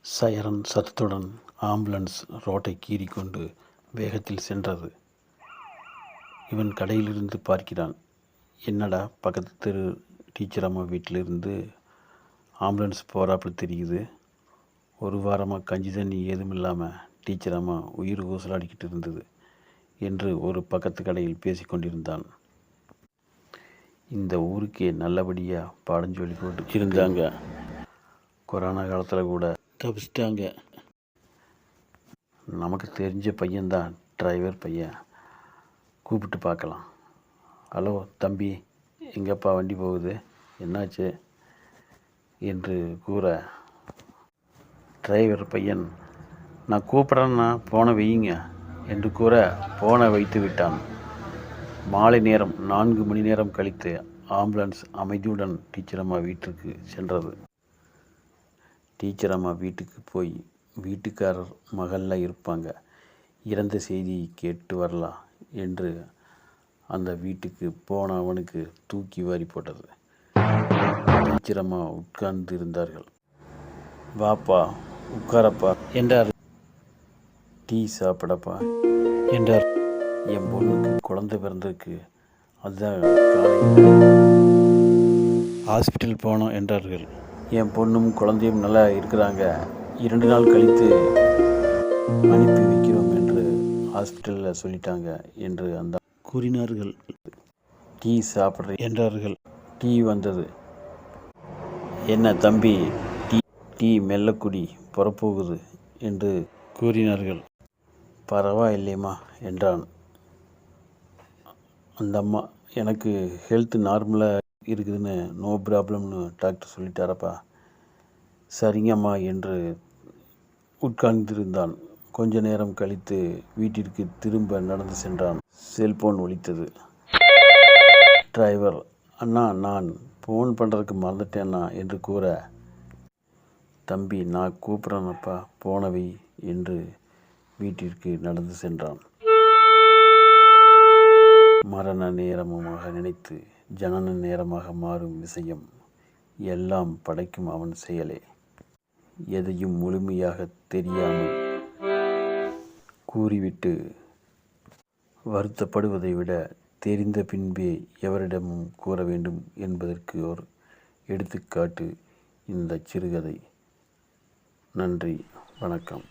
Siren சத்தத்துடன் ambulance ரோட்டை கீறிக்கொண்டு வேகத்தில் சென்றது. இவன் கடையிலிருந்து பார்க்கிறான். என்னடா, பக்கத்து தெரு டீச்சர் அம்மா வீட்டிலிருந்து ஆம்புலன்ஸ் போகிறாப்புல தெரியுது. ஒரு வாரமாக கஞ்சி தண்ணி ஏதும் இல்லாமல் டீச்சர் அம்மா உயிர் ஊசலாடிக்கிட்டு இருந்தது என்று ஒரு பக்கத்து கடையில் பேசி கொண்டிருந்தான். இந்த ஊருக்கே நல்லபடியாக பாடம் சொல்லி போட்டு இருந்தாங்க. கொரோனா காலத்தில் கூட தப்பிச்சிட்டாங்க. நமக்கு தெரிஞ்ச பையன்தான், டிரைவர் பையன். கூப்பிட்டு பார்க்கலாம். ஹலோ தம்பி, எங்கப்பா வண்டி போகுது, என்னாச்சு என்று கூற, டிரைவர் பையன், நான் கூப்பிட்றேன்னா போனை வையுங்க என்று கூற போனை வைத்து விட்டான். மாலை நேரம் 4 மணி நேரம் கழித்து ஆம்புலன்ஸ் அமைதியுடன் டீச்சர் அம்மா வீட்டிற்கு சென்றது. டீச்சர் அம்மா வீட்டுக்கு போய் வீட்டுக்காரர் மகளில் இருப்பாங்க, இறந்த செய்தி கேட்டு வரலாம் என்று அந்த வீட்டுக்கு போன அவனுக்கு தூக்கி வாரி போட்டது. டீச்சர் அம்மா உட்கார்ந்து இருந்தார்கள். வாப்பா, உட்காரப்பா என்றார். டீ சாப்பிடப்பா என்றார். என் பொண்ணுக்கு குழந்தை பிறந்திருக்கு, அதுதான் காலையில் ஹாஸ்பிட்டல் போனோம் என்றார்கள். என் பொண்ணும் குழந்தையும் நல்லா இருக்கிறாங்க, 2 நாள் கழித்து அனுப்பி வைக்கிறோம் என்று ஹாஸ்பிட்டலில் சொல்லிட்டாங்க என்று அந்த கூறினார்கள். டீ சாப்பிட்ற என்றார்கள். டீ வந்தது. என்ன தம்பி, டீ மெல்லக்குடி புறப்போகுது என்று கூறினார்கள். பரவாயில்லைம்மா என்றான் அந்த அம்மா. எனக்கு ஹெல்த் நார்மலாக இருக்குதுன்னு, நோ ப்ராப்ளம்னு டாக்டர் சொல்லிட்டாரப்பா. சரிங்கம்மா என்று உட்கார்ந்திருந்தான். கொஞ்ச நேரம் கழித்து வீட்டிற்கு திரும்ப நடந்து சென்றான். செல்போன் ஒலித்தது. டிரைவர், அண்ணா நான் ஃபோன் பண்ணுறதுக்கு மறந்துட்டேண்ணா என்று கூற, தம்பி நான் கூப்பிட்றேனப்பா, போனவை என்று வீட்டிற்கு நடந்து சென்றான். மரண நேரமாக நினைத்து ஜனன நேரமாக மாறும் விஷயம் எல்லாம் படைக்கும் அவன் செயலே. எதையும் முழுமையாக தெரியாமல் கூறிவிட்டு வருத்தப்படுவதை விட தெரிந்த பின்பே எவரிடமும் கூற வேண்டும் என்பதற்கு ஒரு எடுத்துக்காட்டு இந்த சிறுகதை. நன்றி, வணக்கம்.